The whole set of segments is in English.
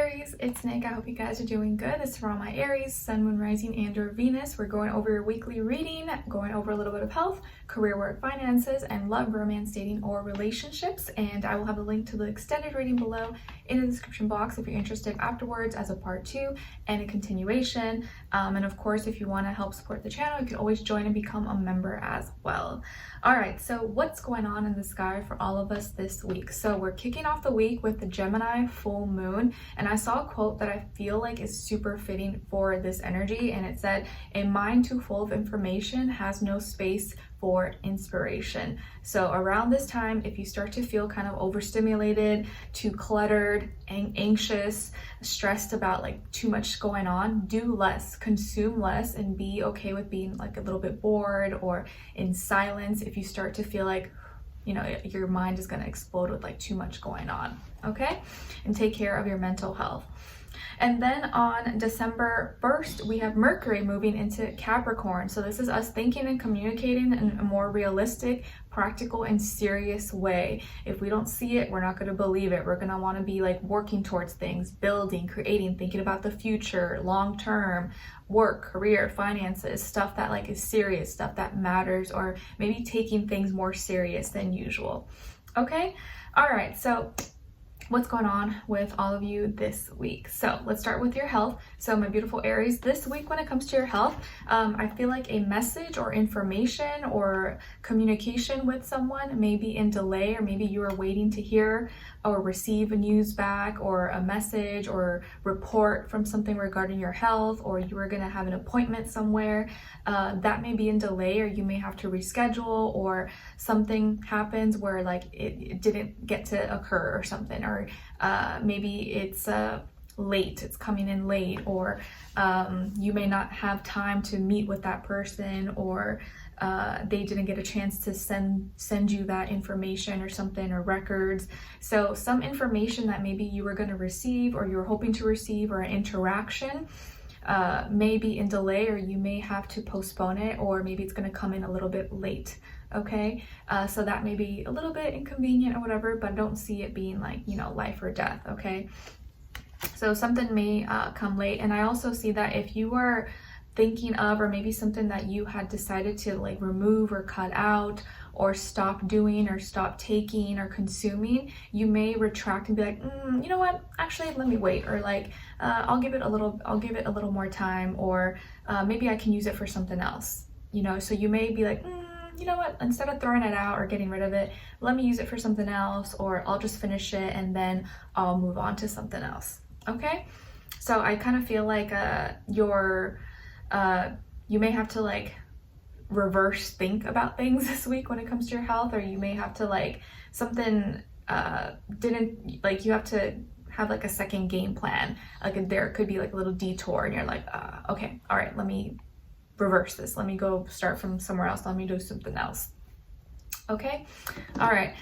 Aries, it's Nick. I hope you guys are doing good. This is for all my Aries, Sun, Moon, Rising, and or Venus. We're going over your weekly reading, going over a little bit of health, career, work, finances, and love, romance, dating, or relationships. And I will have a link to the extended reading below in the description box if you're interested afterwards as a part 2 and a continuation. And of course, if you want to help support the channel, you can always join and become a member as well. All right, so what's going on in the sky for all of us this week? So we're kicking off the week with the Gemini full moon, and I saw a quote that I feel like is super fitting for this energy, and it said, "A mind too full of information has no space for inspiration." So around this time, if you start to feel kind of overstimulated, too cluttered, anxious, stressed about like too much going on, do less, consume less, and be okay with being like a little bit bored or in silence if you start to feel like, you know, your mind is going to explode with like too much going on. Okay, and take care of your mental health. And then on December 1st, we have Mercury moving into Capricorn. So this is us thinking and communicating in a more realistic, practical, and serious way. If we don't see it, we're not going to believe it. We're going to want to be like working towards things, building, creating, thinking about the future, long term, work, career, finances, stuff that like is serious, stuff that matters, or maybe taking things more serious than usual. Okay? All right. So what's going on with all of you this week? So let's start with your health. So my beautiful Aries, this week when it comes to your health, I feel like a message or information or communication with someone may be in delay, or maybe you are waiting to hear or receive a news back or a message or report from something regarding your health, or you are going to have an appointment somewhere. That may be in delay, or you may have to reschedule, or something happens where like it didn't get to occur or something, or maybe it's late, it's coming in late, or you may not have time to meet with that person, or they didn't get a chance to send you that information or something, or records. So some information that maybe you were going to receive, or you were hoping to receive, or an interaction may be in delay, or you may have to postpone it, or maybe it's going to come in a little bit late. Okay, so that may be a little bit inconvenient or whatever, but don't see it being like, you know, life or death. Okay, so something may come late. And I also see that if you are thinking of, or maybe something that you had decided to like remove or cut out or stop doing or stop taking or consuming, you may retract and be like, you know what, actually let me wait, or like I'll give it a little more time, or maybe I can use it for something else, you know. So you may be like, you know what, instead of throwing it out or getting rid of it, let me use it for something else, or I'll just finish it and then I'll move on to something else. Okay, so I kind of feel like you may have to like reverse think about things this week when it comes to your health, or you may have to like something didn't, like you have to have like a second game plan. Like there could be like a little detour and you're like, okay, all right, let me reverse this. Let me go start from somewhere else. Let me do something else. Okay. All right.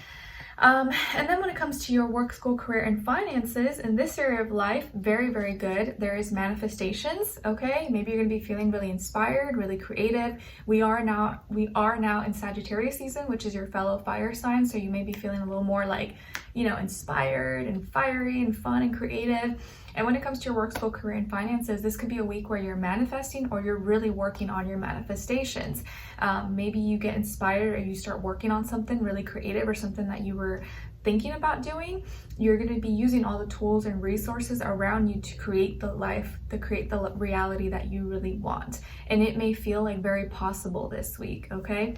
And then when it comes to your work, school, career, and finances, in this area of life, very, very good. There is manifestations. Okay. Maybe you're going to be feeling really inspired, really creative. We are now in Sagittarius season, which is your fellow fire sign. So you may be feeling a little more like, you know, inspired and fiery and fun and creative. And when it comes to your work, school, career, and finances, this could be a week where you're manifesting, or you're really working on your manifestations. Maybe you get inspired, or you start working on something really creative, or something that you were thinking about doing. You're going to be using all the tools and resources around you to create the life, to create the reality that you really want. And it may feel like very possible this week. Okay.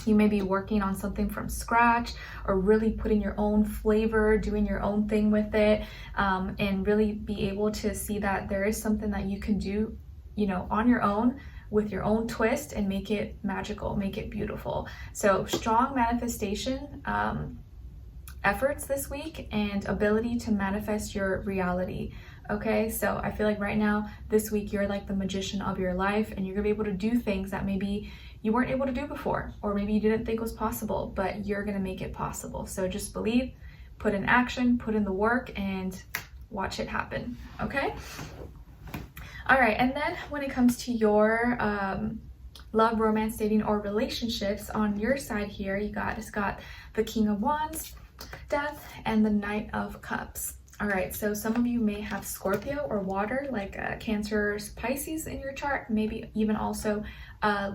You may be working on something from scratch, or really putting your own flavor, doing your own thing with it, and really be able to see that there is something that you can do, you know, on your own with your own twist, and make it magical, make it beautiful. So strong manifestation efforts this week, and ability to manifest your reality. Okay, so I feel like right now, this week, you're like the magician of your life, and you're gonna be able to do things that maybe you weren't able to do before, or maybe you didn't think was possible, but you're gonna make it possible. So just believe, put in action, put in the work, and watch it happen. Okay. All right, and then when it comes to your love, romance, dating, or relationships, on your side here, it's got the King of Wands, Death, and the Knight of Cups. All right, so some of you may have Scorpio or water, like Cancer, Pisces in your chart, maybe even also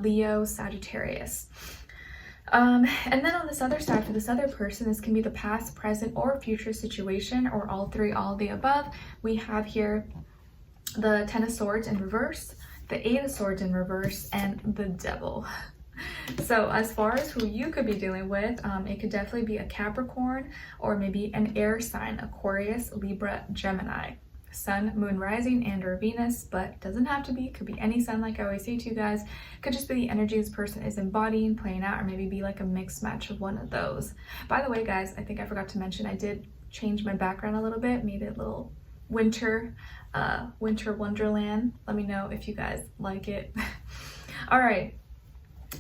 Leo, Sagittarius. And then on this other side, for this other person, this can be the past, present, or future situation, or all three, all of the above. We have here the Ten of Swords in reverse, the Eight of Swords in reverse, and the Devil. So as far as who you could be dealing with, it could definitely be a Capricorn or maybe an air sign, Aquarius, Libra, Gemini. Sun, moon, rising, and or Venus, but doesn't have to be, could be any sign like I always say to you guys. Could just be the energy this person is embodying, playing out, or maybe be like a mixed match of one of those. By the way, guys, I think I forgot to mention, I did change my background a little bit, made it a little winter wonderland. Let me know if you guys like it. All right.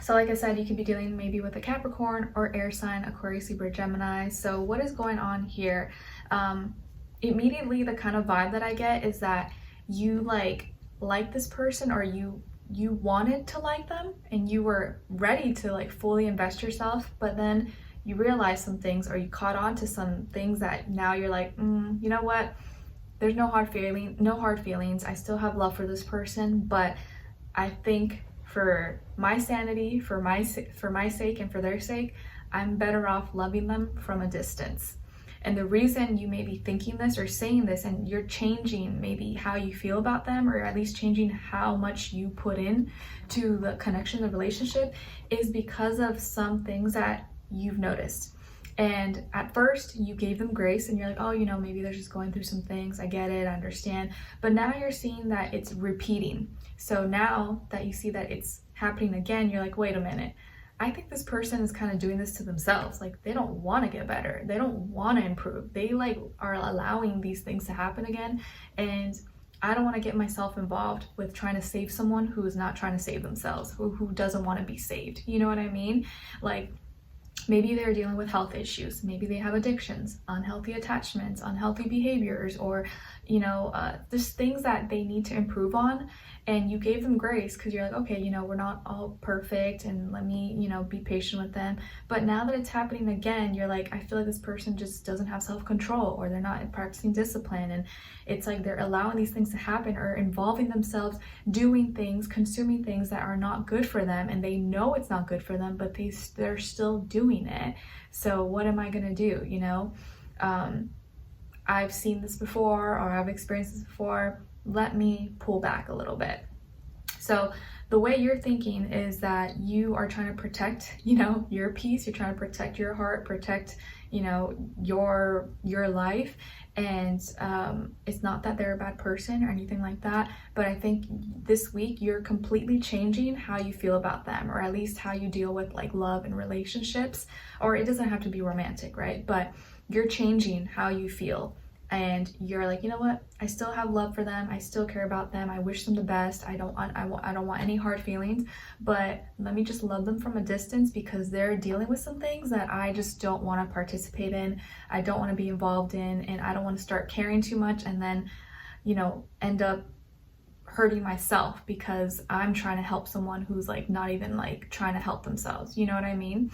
So like I said, you could be dealing maybe with a Capricorn or air sign, Aquarius, Libra, Gemini. So what is going on here? Immediately the kind of vibe that I get is that you like this person, or you wanted to like them and you were ready to like fully invest yourself, but then you realize some things, or you caught on to some things that now you're like, you know what? There's no hard feelings. I still have love for this person, but I think for my sanity, for my sake and for their sake, I'm better off loving them from a distance. And the reason you may be thinking this or saying this, and you're changing maybe how you feel about them, or at least changing how much you put in to the connection, the relationship, is because of some things that you've noticed. And at first you gave them grace and you're like, oh, you know, maybe they're just going through some things. I get it, I understand. But now you're seeing that it's repeating. So now that you see that it's happening again, you're like, wait a minute. I think this person is kind of doing this to themselves. Like, they don't want to get better. They don't want to improve. They like are allowing these things to happen again. And I don't want to get myself involved with trying to save someone who is not trying to save themselves, who doesn't want to be saved. You know what I mean? Like, maybe they're dealing with health issues. Maybe they have addictions, unhealthy attachments, unhealthy behaviors, or, you know, just things that they need to improve on. And you gave them grace because you're like, okay, you know, we're not all perfect, and let me, you know, be patient with them. But now that it's happening again, you're like, I feel like this person just doesn't have self-control, or they're not practicing discipline. And it's like they're allowing these things to happen, or involving themselves, doing things, consuming things that are not good for them. And they know it's not good for them, but they're still doing it. So what am I going to do? You know, I've seen this before, or I've experienced this before. Let me pull back a little bit. So the way you're thinking is that you are trying to protect, you know, your peace. You're trying to protect your heart, protect, you know, your life. And it's not that they're a bad person or anything like that, but I think this week you're completely changing how you feel about them, or at least how you deal with like love and relationships. Or it doesn't have to be romantic, right? But you're changing how you feel. And you're like, you know what? I still have love for them. I still care about them. I wish them the best. I don't want any hard feelings, but let me just love them from a distance, because they're dealing with some things that I just don't want to participate in. I don't want to be involved in, and I don't want to start caring too much and then, you know, end up hurting myself because I'm trying to help someone who's like not even like trying to help themselves. You know what I mean?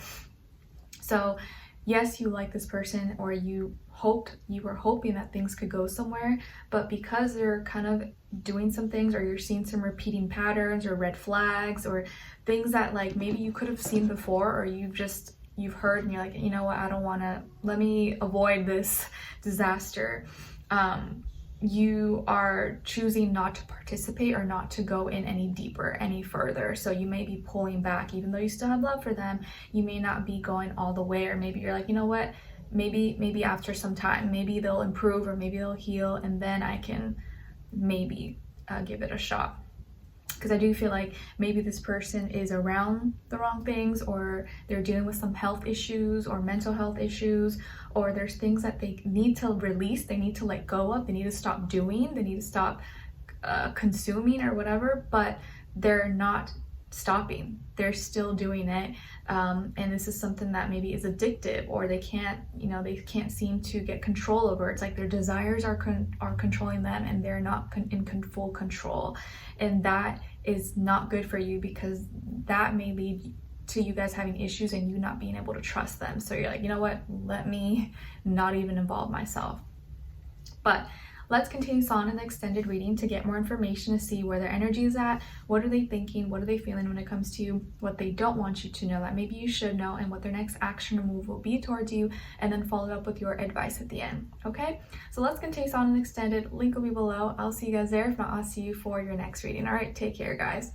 So yes, you like this person, or you were hoping that things could go somewhere, but because they're kind of doing some things, or you're seeing some repeating patterns or red flags, or things that like maybe you could have seen before, or you've heard and you're like, you know what, I don't want to, let me avoid this disaster. You are choosing not to participate, or not to go in any deeper, any further. So you may be pulling back, even though you still have love for them. You may not be going all the way, or maybe you're like, you know what, maybe after some time, maybe they'll improve, or maybe they'll heal, and then I can maybe give it a shot. Because I do feel like maybe this person is around the wrong things, or they're dealing with some health issues or mental health issues, or there's things that they need to release, they need to let go of, they need to stop doing, they need to stop consuming or whatever, but they're not stopping. They're still doing it. And this is something that maybe is addictive, or they can't seem to get control over. It's like their desires are controlling them, and they're not in full control. And that is not good for you, because that may lead to you guys having issues and you not being able to trust them. So you're like, you know what, let me not even involve myself. But let's continue on in the extended reading to get more information to see where their energy is at, what are they thinking, what are they feeling when it comes to you, what they don't want you to know that maybe you should know, and what their next action or move will be towards you, and then follow up with your advice at the end. Okay, so let's continue on in the extended. Link will be below. I'll see you guys there. If not, I'll see you for your next reading. All right, take care, guys.